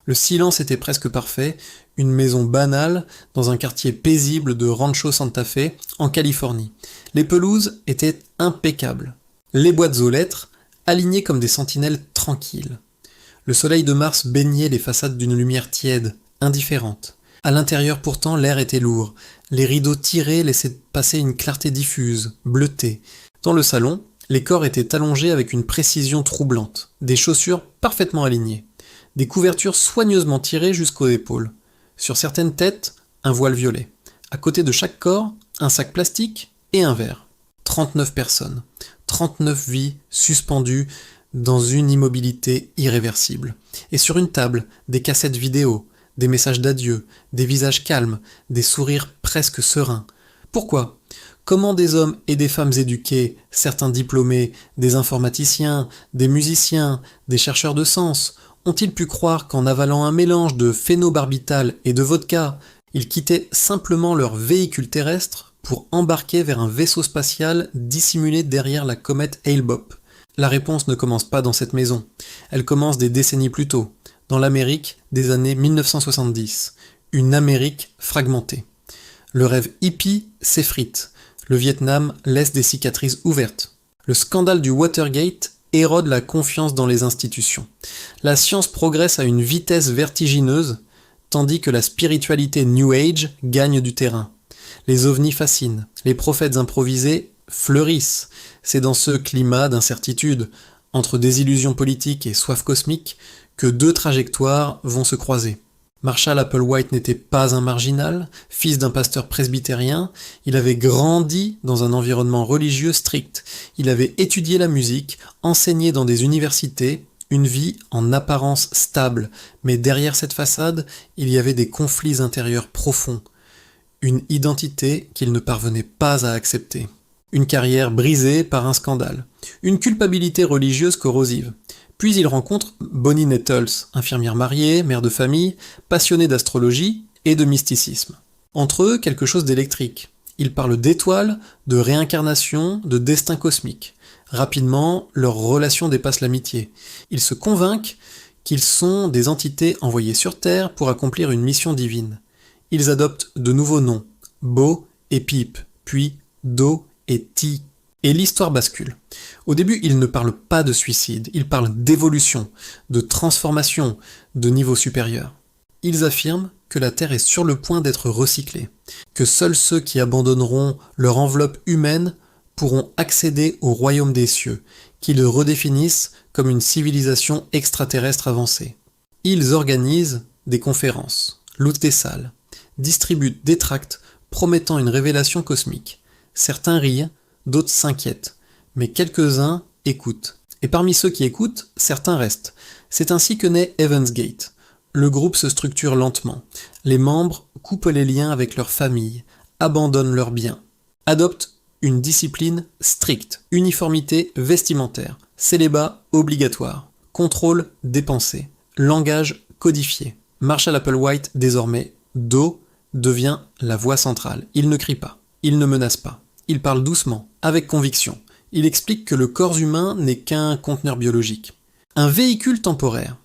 Le silence était presque parfait, une maison banale dans un quartier paisible de Rancho Santa Fe, en Californie. Les pelouses étaient impeccables. Les boîtes aux lettres, alignées comme des sentinelles tranquilles. Le soleil de mars baignait les façades d'une lumière tiède, indifférente. À l'intérieur pourtant, l'air était lourd. Les rideaux tirés laissaient passer une clarté diffuse, bleutée. Dans le salon, les corps étaient allongés avec une précision troublante. Des chaussures parfaitement alignées. Des couvertures soigneusement tirées jusqu'aux épaules. Sur certaines têtes, un voile violet. À côté de chaque corps, un sac plastique et un verre. 39 personnes. 39 vies suspendues dans une immobilité irréversible. Et sur une table, des cassettes vidéo, des messages d'adieu, des visages calmes, des sourires presque sereins. Pourquoi ? Comment des hommes et des femmes éduqués, certains diplômés, des informaticiens, des musiciens, des chercheurs de sens, ont-ils pu croire qu'en avalant un mélange de phénobarbital et de vodka, ils quittaient simplement leur véhicule terrestre pour embarquer vers un vaisseau spatial dissimulé derrière la comète Hale-Bopp ? La réponse ne commence pas dans cette maison. Elle commence des décennies plus tôt, dans l'Amérique des années 1970. Une Amérique fragmentée. Le rêve hippie s'effrite. Le Vietnam laisse des cicatrices ouvertes. Le scandale du Watergate érode la confiance dans les institutions. La science progresse à une vitesse vertigineuse, tandis que la spiritualité New Age gagne du terrain. Les ovnis fascinent, les prophètes improvisés fleurissent. C'est dans ce climat d'incertitude, entre désillusion politique et soif cosmique, que deux trajectoires vont se croiser. Marshall Applewhite n'était pas un marginal, fils d'un pasteur presbytérien, il avait grandi dans un environnement religieux strict, il avait étudié la musique, enseigné dans des universités, une vie en apparence stable, mais derrière cette façade, il y avait des conflits intérieurs profonds, une identité qu'il ne parvenait pas à accepter, une carrière brisée par un scandale, une culpabilité religieuse corrosive. Puis il rencontre Bonnie Nettles, infirmière mariée, mère de famille, passionnée d'astrologie et de mysticisme. Entre eux, quelque chose d'électrique. Ils parlent d'étoiles, de réincarnation, de destin cosmique. Rapidement, leur relation dépasse l'amitié. Ils se convainquent qu'ils sont des entités envoyées sur Terre pour accomplir une mission divine. Ils adoptent de nouveaux noms, Bo et Pip, puis Do et Ti. Et l'histoire bascule. Au début, ils ne parlent pas de suicide, ils parlent d'évolution, de transformation, de niveau supérieur. Ils affirment que la Terre est sur le point d'être recyclée, que seuls ceux qui abandonneront leur enveloppe humaine pourront accéder au royaume des cieux, qui le redéfinissent comme une civilisation extraterrestre avancée. Ils organisent des conférences, louent des salles, distribuent des tracts promettant une révélation cosmique. Certains rient, d'autres s'inquiètent, mais quelques-uns écoutent. Et parmi ceux qui écoutent, certains restent. C'est ainsi que naît Heaven's Gate. Le groupe se structure lentement. Les membres coupent les liens avec leur famille, abandonnent leurs biens, adoptent une discipline stricte, uniformité vestimentaire, célibat obligatoire, contrôle des pensées, langage codifié. Marshall Applewhite, désormais, Do, devient la voix centrale. Il ne crie pas, il ne menace pas. Il parle doucement, avec conviction. Il explique que le corps humain n'est qu'un conteneur biologique, un véhicule temporaire,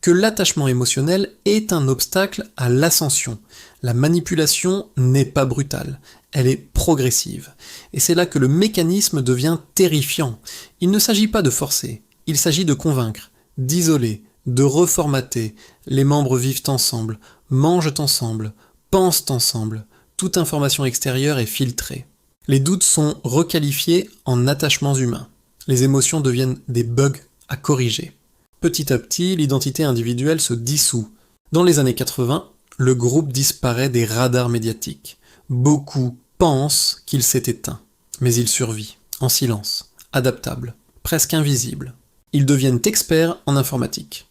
que l'attachement émotionnel est un obstacle à l'ascension. La manipulation n'est pas brutale, elle est progressive. Et c'est là que le mécanisme devient terrifiant. Il ne s'agit pas de forcer, il s'agit de convaincre, d'isoler, de reformater. Les membres vivent ensemble, mangent ensemble, pensent ensemble. Toute information extérieure est filtrée. Les doutes sont requalifiés en attachements humains. Les émotions deviennent des bugs à corriger. Petit à petit, l'identité individuelle se dissout. Dans les années 80, le groupe disparaît des radars médiatiques. Beaucoup pensent qu'il s'est éteint, mais il survit, en silence, adaptable, presque invisible. Ils deviennent experts en informatique,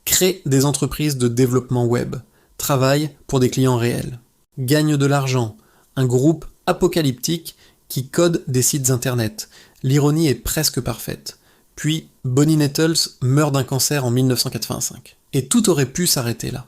créent des entreprises de développement web, travaillent pour des clients réels, gagnent de l'argent, un groupe apocalyptique qui code des sites internet. L'ironie est presque parfaite. Puis, Bonnie Nettles meurt d'un cancer en 1985. Et tout aurait pu s'arrêter là.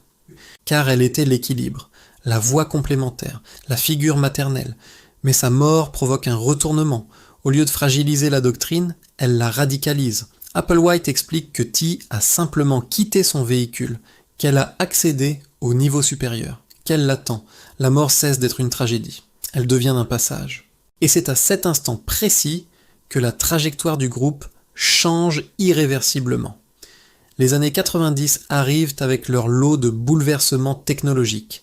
Car elle était l'équilibre, la voix complémentaire, la figure maternelle. Mais sa mort provoque un retournement. Au lieu de fragiliser la doctrine, elle la radicalise. Applewhite explique que T a simplement quitté son véhicule, qu'elle a accédé au niveau supérieur, qu'elle l'attend, la mort cesse d'être une tragédie, elle devient un passage. Et c'est à cet instant précis que la trajectoire du groupe change irréversiblement. Les années 90 arrivent avec leur lot de bouleversements technologiques.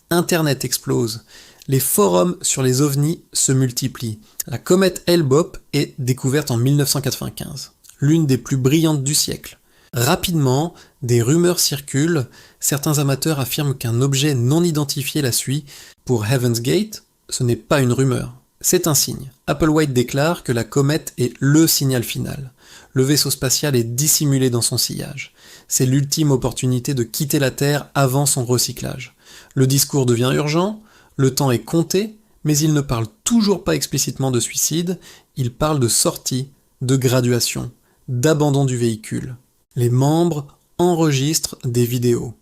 Internet explose, les forums sur les ovnis se multiplient. La comète Hale-Bopp est découverte en 1995, l'une des plus brillantes du siècle. Rapidement, des rumeurs circulent, certains amateurs affirment qu'un objet non identifié la suit. Pour Heaven's Gate, ce n'est pas une rumeur, c'est un signe. Applewhite déclare que la comète est le signal final. Le vaisseau spatial est dissimulé dans son sillage. C'est l'ultime opportunité de quitter la Terre avant son recyclage. Le discours devient urgent, le temps est compté, mais il ne parle toujours pas explicitement de suicide, il parle de sortie, de graduation, d'abandon du véhicule. Les membres enregistrent des vidéos.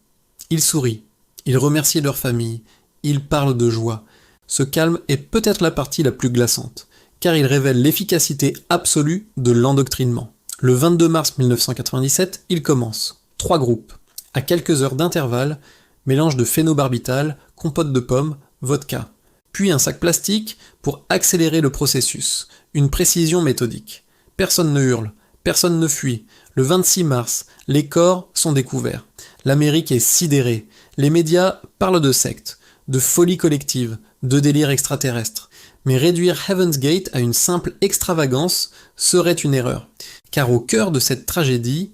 Ils sourient, ils remercient leur famille, ils parlent de joie. Ce calme est peut-être la partie la plus glaçante, car il révèle l'efficacité absolue de l'endoctrinement. Le 22 mars 1997, il commence. 3 groupes. À quelques heures d'intervalle, mélange de phénobarbital, compote de pommes, vodka. Puis un sac plastique pour accélérer le processus. Une précision méthodique. Personne ne hurle, personne ne fuit. Le 26 mars, les corps sont découverts. L'Amérique est sidérée. Les médias parlent de secte, de folie collective, de délire extraterrestre. Mais réduire Heaven's Gate à une simple extravagance serait une erreur. Car au cœur de cette tragédie,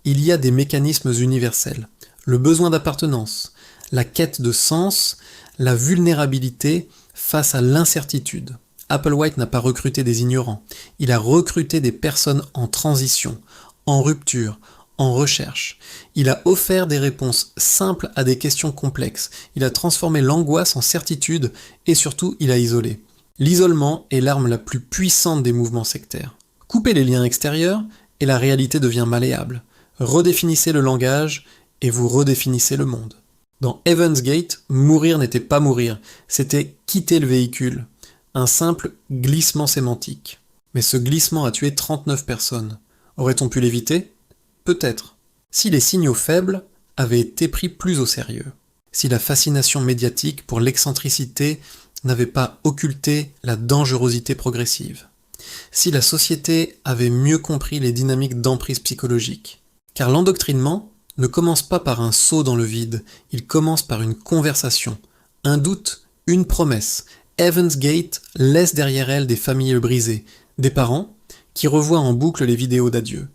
il y a des mécanismes universels. Le besoin d'appartenance, la quête de sens, la vulnérabilité face à l'incertitude. Applewhite n'a pas recruté des ignorants, il a recruté des personnes en transition, en rupture, en recherche. Il a offert des réponses simples à des questions complexes, il a transformé l'angoisse en certitude et surtout il a isolé. L'isolement est l'arme la plus puissante des mouvements sectaires. Coupez les liens extérieurs et la réalité devient malléable. Redéfinissez le langage et vous redéfinissez le monde. Dans Heaven's Gate, mourir n'était pas mourir, c'était quitter le véhicule. Un simple glissement sémantique. Mais ce glissement a tué 39 personnes. Aurait-on pu l'éviter ? Peut-être. Si les signaux faibles avaient été pris plus au sérieux. Si la fascination médiatique pour l'excentricité n'avait pas occulté la dangerosité progressive. Si la société avait mieux compris les dynamiques d'emprise psychologique. Car l'endoctrinement ne commence pas par un saut dans le vide, il commence par une conversation, un doute, une promesse. Heaven's Gate laisse derrière elle des familles brisées, des parents qui revoient en boucle les vidéos d'adieu.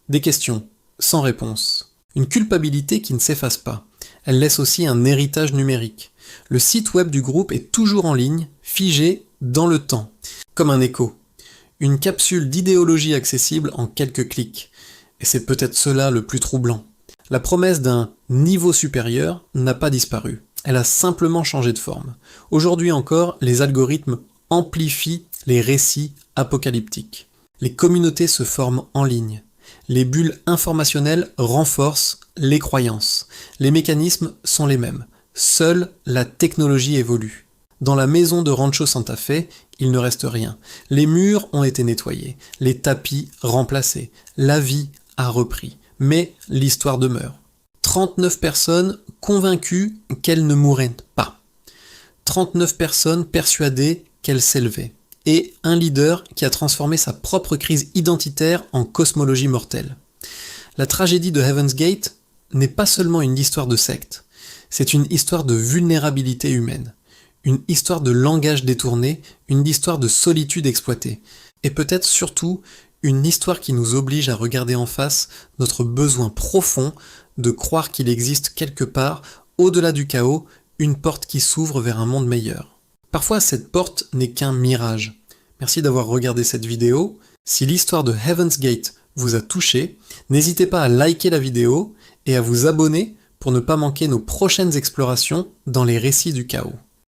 Des questions, sans réponse. Une culpabilité qui ne s'efface pas. Elle laisse aussi un héritage numérique. Le site web du groupe est toujours en ligne, figé dans le temps, comme un écho. Une capsule d'idéologie accessible en quelques clics. Et c'est peut-être cela le plus troublant. La promesse d'un niveau supérieur n'a pas disparu. Elle a simplement changé de forme. Aujourd'hui encore, les algorithmes amplifient les récits apocalyptiques. Les communautés se forment en ligne. Les bulles informationnelles renforcent les croyances. Les mécanismes sont les mêmes. Seule la technologie évolue. Dans la maison de Rancho Santa Fe, il ne reste rien. Les murs ont été nettoyés, les tapis remplacés, la vie a repris. Mais l'histoire demeure. 39 personnes convaincues qu'elle ne mourrait pas. 39 personnes persuadées qu'elle s'élevait. Et un leader qui a transformé sa propre crise identitaire en cosmologie mortelle. La tragédie de Heaven's Gate n'est pas seulement une histoire de secte, c'est une histoire de vulnérabilité humaine, une histoire de langage détourné, une histoire de solitude exploitée, et peut-être surtout une histoire qui nous oblige à regarder en face notre besoin profond de croire qu'il existe quelque part, au-delà du chaos, une porte qui s'ouvre vers un monde meilleur. Parfois, cette porte n'est qu'un mirage. Merci d'avoir regardé cette vidéo. Si l'histoire de Heaven's Gate vous a touché, n'hésitez pas à liker la vidéo et à vous abonner pour ne pas manquer nos prochaines explorations dans les récits du chaos.